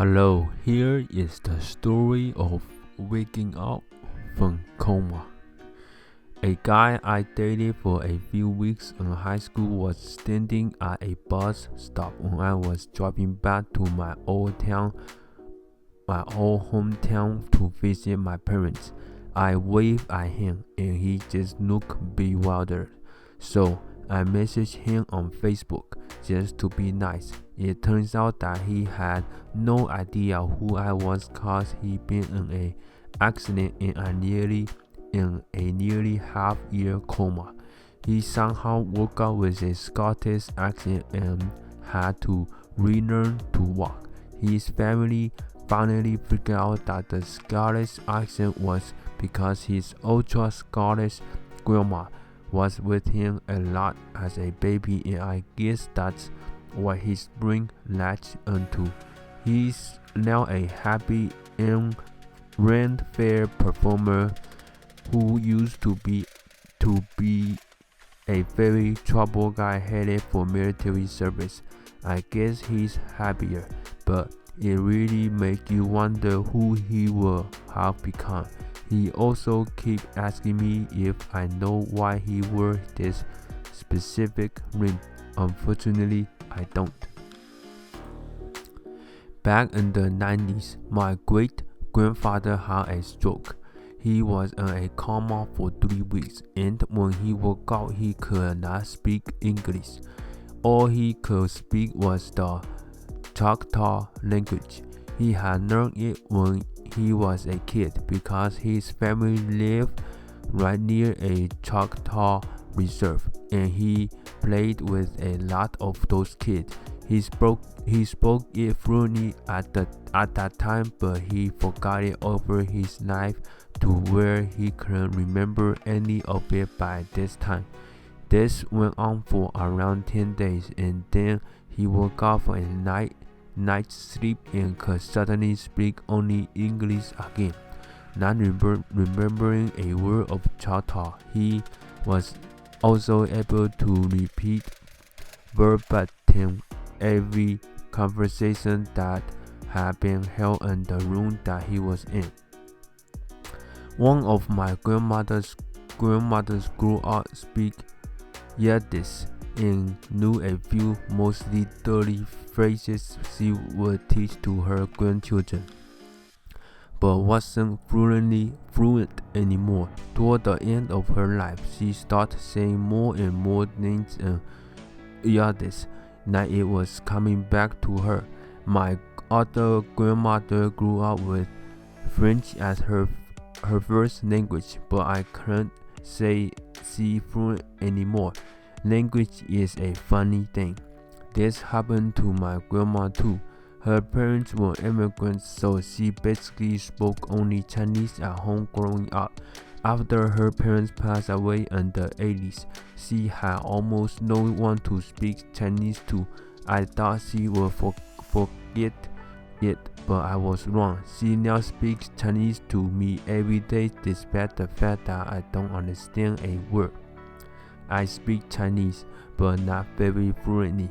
Hello, here is the story of waking up from coma. A guy I dated for a few weeks in high school was standing at a bus stop when I was driving back to my old hometown to visit my parents. I waved at him and he just looked bewildered. So I messaged him on Facebook just to be nice. It turns out that he had no idea who I was cause he'd been in an accident in a nearly half-year coma. He somehow woke up with a Scottish accent and had to relearn to walk. His family finally figured out that the Scottish accent was because his ultra-Scottish grandma was with him a lot as a baby, and I guess that's what his brain latched onto. He's now a happy and rent-fair performer who used to be a very troubled guy headed for military service. I guess he's happier, but it really makes you wonder who he will have become. He also keeps asking me if I know why he wore this specific ring. Unfortunately, I don't. Back in the 90s, my great-grandfather had a stroke. He was in a coma for 3 weeks, and when he woke up, he could not speak English. All he could speak was the Choctaw language. He had learned it when he was a kid because his family lived right near a Choctaw reserve, and he played with a lot of those kids. He spoke it fluently at that time, but he forgot it over his life to where he couldn't remember any of it by this time. This went on for around 10 days, and then he woke up for a night's sleep and could suddenly speak only English again. Not remembering a word of Choctaw, he was also able to repeat verbatim every conversation that had been held in the room that he was in. One of my grandmothers grew up speak Yiddish and knew a few mostly dirty phrases she would teach to her grandchildren, but wasn't fluent anymore. Toward the end of her life, she started saying more and more things in Yiddish, like it was coming back to her. My other grandmother grew up with French as her first language, but I couldn't say she fluent anymore. Language is a funny thing. This happened to my grandma too. Her parents were immigrants, so she basically spoke only Chinese at home growing up. After her parents passed away in the 80s, she had almost no one to speak Chinese to. I thought she would forget it, but I was wrong. She now speaks Chinese to me every day despite the fact that I don't understand a word. I speak Chinese, but not very fluently.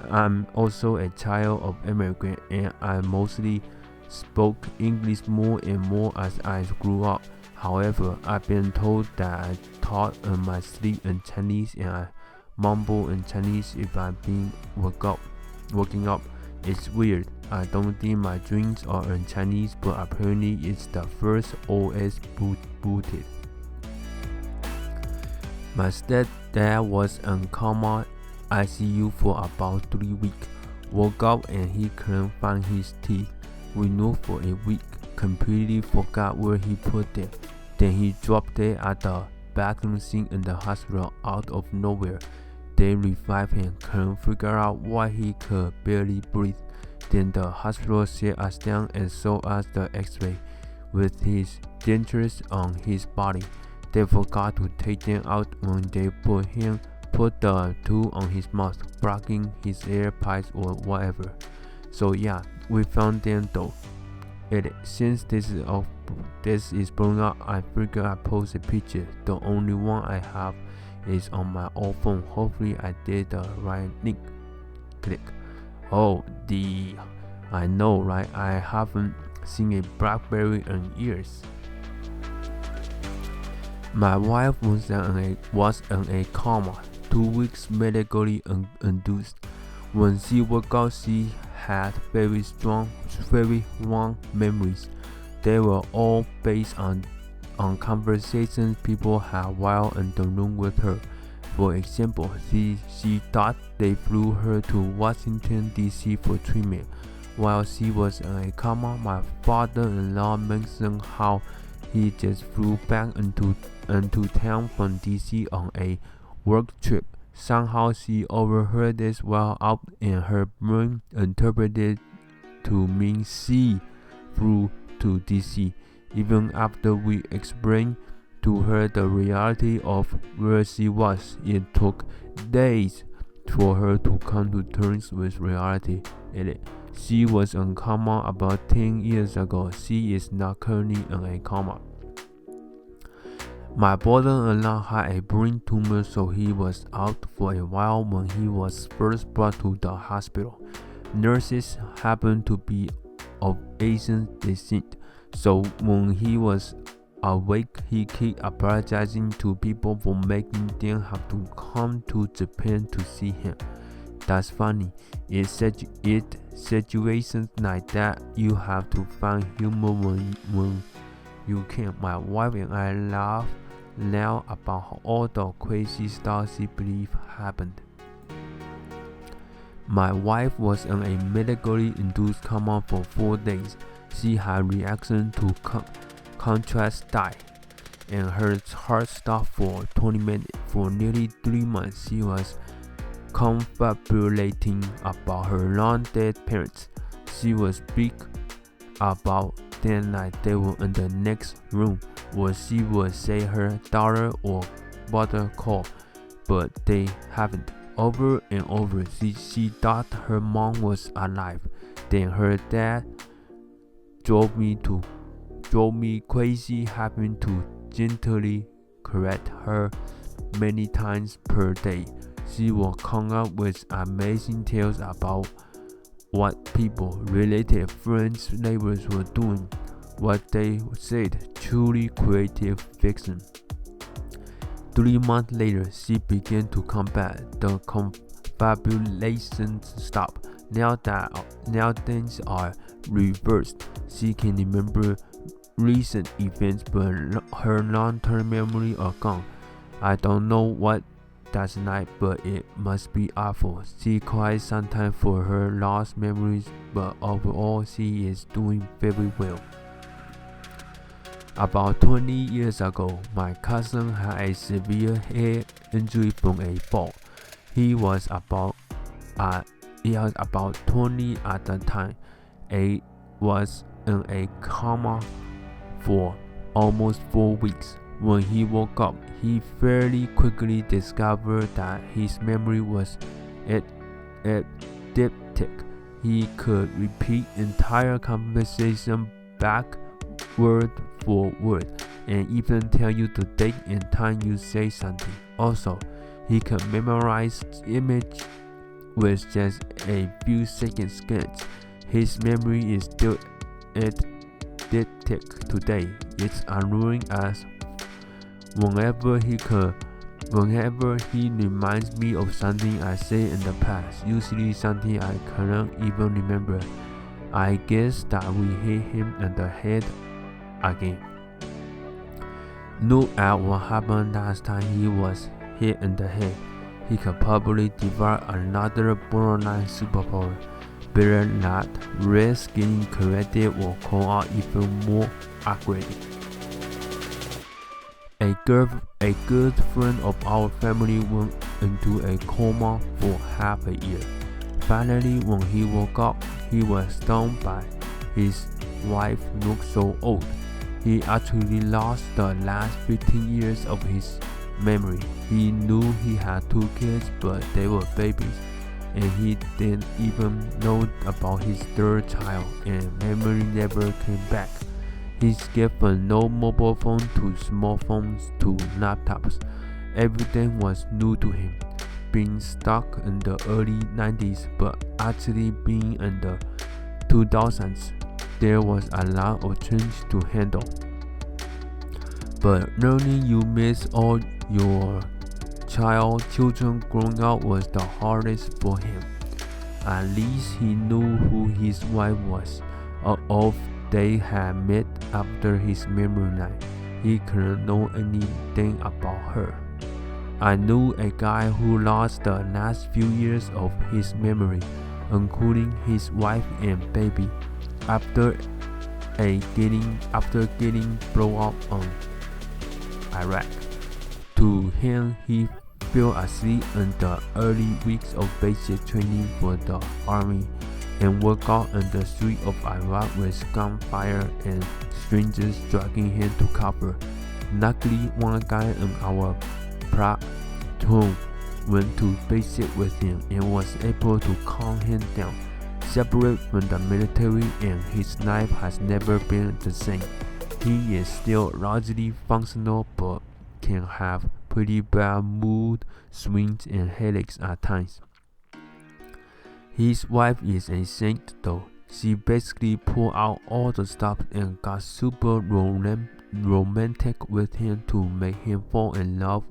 I'm also a child of immigrant, and I mostly spoke English more and more as I grew up. However, I've been told that I talk in my sleep in Chinese and I mumble in Chinese if I'm being waking up. It's weird. I don't think my dreams are in Chinese, but apparently it's the first OS booted. My stepdad was in coma ICU for about 3 weeks. Woke up and he couldn't find his teeth. We knew for a week. Completely forgot where he put them. Then he dropped dead at the bathroom sink in the hospital out of nowhere. They revived him, couldn't figure out why he could barely breathe. Then the hospital sat us down and showed us the x-ray with his dentures on his body. They forgot to take them out when they put the tool on his mouth, blocking his air pipes or whatever. So yeah, we found them though. Since this is blowing up, I figured I'd post a picture. The only one I have is on my old phone. Hopefully I did the right link. Click. Oh, the I know, right? I haven't seen a BlackBerry in years. My wife was in a coma, 2 weeks medically induced. When she woke up, she had very wrong memories. They were all based on conversations people had while in the room with her. For example, she thought they flew her to Washington, D.C. for treatment. While she was in a coma, my father-in-law mentioned how he just flew back into town from D.C. on a work trip. Somehow she overheard this while out and her brain interpreted to mean she flew to D.C. Even after we explained to her the reality of where she was, it took days for her to come to terms with reality. She was in coma about 10 years ago. She is not currently in a coma. My brother-in-law had a brain tumor, so he was out for a while when he was first brought to the hospital. Nurses happened to be of Asian descent, so when he was awake, he kept apologizing to people for making them have to come to Japan to see him. That's funny. It's situations like that you have to find humor when you can. My wife and I laugh now about all the crazy stuff she believes happened. My wife was in a medically induced coma for 4 days. She had reaction to contrast dye, and her heart stopped for 20 minutes. For nearly 3 months, she was confabulating about her long-dead parents. She would speak about them like they were in the next room, or she would say her daughter or brother called, but they haven't. Over and over, she thought her mom was alive. Then her dad drove me crazy, having to gently correct her many times per day. She would come up with amazing tales about what people, relatives, friends, neighbors were doing, what they said, truly creative fiction. 3 months later, she began to come back. The confabulations stopped. Now things are reversed. She can remember recent events, but her long-term memory are gone. I don't know what that's like, but it must be awful. She cries sometimes for her lost memories, but overall she is doing very well. About 20 years ago, my cousin had a severe head injury from a fall. He was about 20 at the time. He was in a coma for almost 4 weeks. When he woke up, he fairly quickly discovered that his memory was eidetic. He could repeat entire conversation back word for word, and even tell you the date and time you say something. Also, he can memorize image with just a few seconds glance. His memory is still eidetic today. It's unruly as whenever he reminds me of something I said in the past, usually something I cannot even remember. I guess that we hit him in the head again. Look at what happened last time he was hit in the head. He could probably develop another borderline superpower. Better not risk getting corrected or called out even more aggravated. A good friend of our family went into a coma for half a year. Finally, when he woke up, he was stunned by his wife looked so old. He actually lost the last 15 years of his memory. He knew he had 2 kids, but they were babies, and he didn't even know about his 3rd child, and memory never came back. He skipped from no mobile phone to smartphones to laptops. Everything was new to him. Being stuck in the early 90s, but actually being in the 2000s, there was a lot of change to handle. But learning you miss all your children growing up was the hardest for him. At least he knew who his wife was. Although they had met after his memory night, he couldn't know anything about her. I knew a guy who lost the last few years of his memory, including his wife and baby, after getting blown up on Iraq. To him, he fell asleep in the early weeks of basic training for the army and woke up in the street of Iraq with gunfire and strangers dragging him to cover. Luckily, one guy in our platoon went to basic with him and was able to calm him down. Separate from the military, and his life has never been the same. He is still largely functional but can have pretty bad mood swings and headaches at times. His wife is a saint though. She basically pulled out all the stops and got super romantic with him to make him fall in love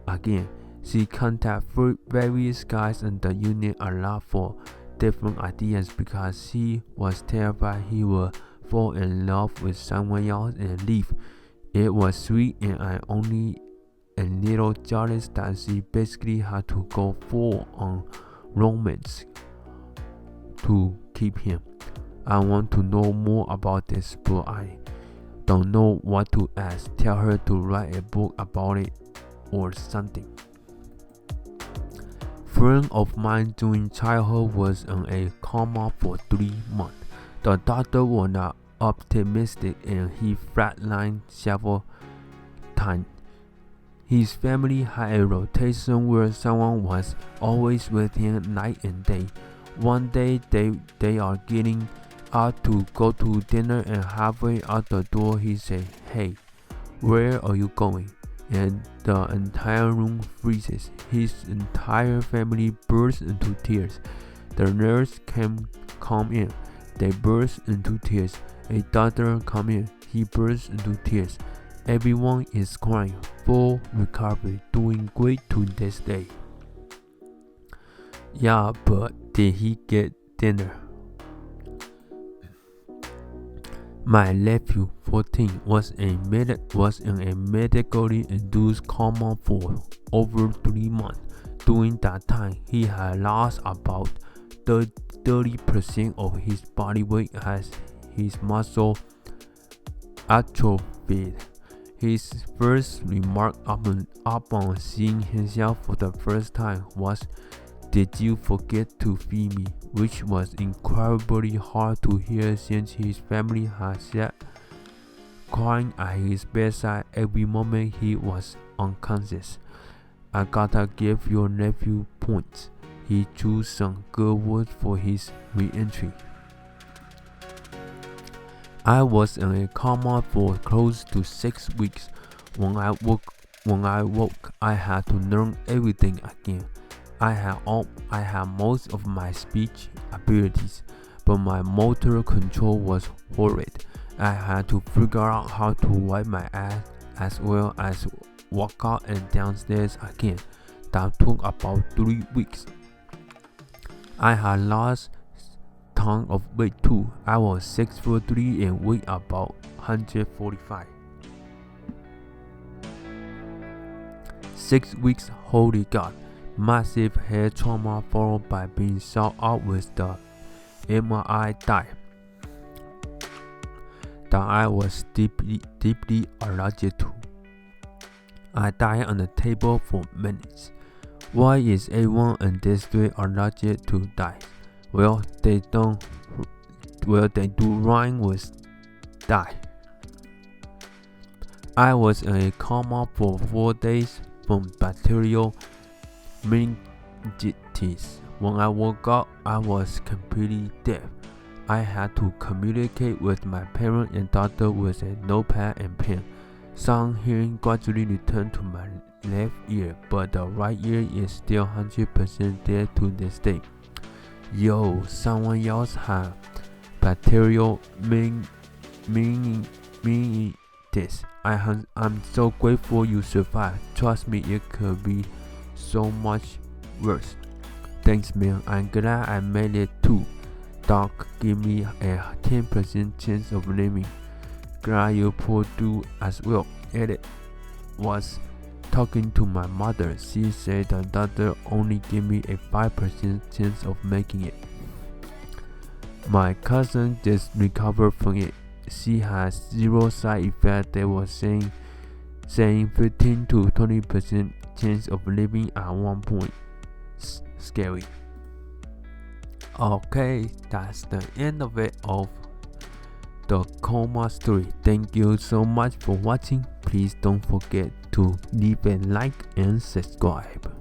again. She contacted various guys in the unit a lot for different ideas because she was terrified he would fall in love with someone else and leave. It was sweet, and I only a little jealous that she basically had to go full on romance to keep him. I want to know more about this, but I don't know what to ask. Tell her to write a book about it or something. Friend of mine during childhood was in a coma for 3 months. The doctor was not optimistic and he flatlined several times. His family had a rotation where someone was always with him night and day. One day they are getting out to go to dinner, and halfway out the door he said, "Hey, where are you going?" And the entire room freezes. His entire family bursts into tears. The nurse come in. They burst into tears. A doctor come in. He bursts into tears. Everyone is crying. Full recovery, doing great to this day. Yeah, but did he get dinner? My nephew, 14, was in a medically induced coma for over 3 months. During that time, he had lost about 30% of his body weight as his muscle atrophied. His first remark upon seeing himself for the first time was, "Did you forget to feed me?" which was incredibly hard to hear since his family had sat crying at his bedside every moment he was unconscious. I gotta give your nephew points. He chose some good words for his re-entry. I was in a coma for close to 6 weeks. When I woke, I had to learn everything again. I had most of my speech abilities, but my motor control was horrid. I had to figure out how to wipe my ass as well as walk out and downstairs again. That took about 3 weeks. I had lost ton of weight too. I was 6'3" and weighed about 145. 6 weeks, holy God. Massive head trauma followed by being shot out with the MRI dye that I was deeply allergic to. I died on the table for minutes. Why is everyone in this street allergic to dye? Well, they do rhyme with dye. I was in a coma for 4 days from bacterial meningitis. When I woke up, I was completely deaf. I had to communicate with my parent and doctor with a notepad and pen. Sound hearing gradually returned to my left ear, but the right ear is still 100% dead to this day. Yo, someone else had bacterial meningitis. I'm so grateful you survived. Trust me, it could be so much worse. Thanks, man. I'm glad I made it too. Doc, give me a 10% chance of living. Glad you pulled through as well. Edit was talking to my mother. She said the doctor only gave me a 5% chance of making it. My cousin just recovered from it. She has 0 side effects. They were saying 15 to 20% chance of living at one point. Scary. Okay, that's the end of it of the coma story. Thank you so much for watching. Please don't forget to leave a like and subscribe.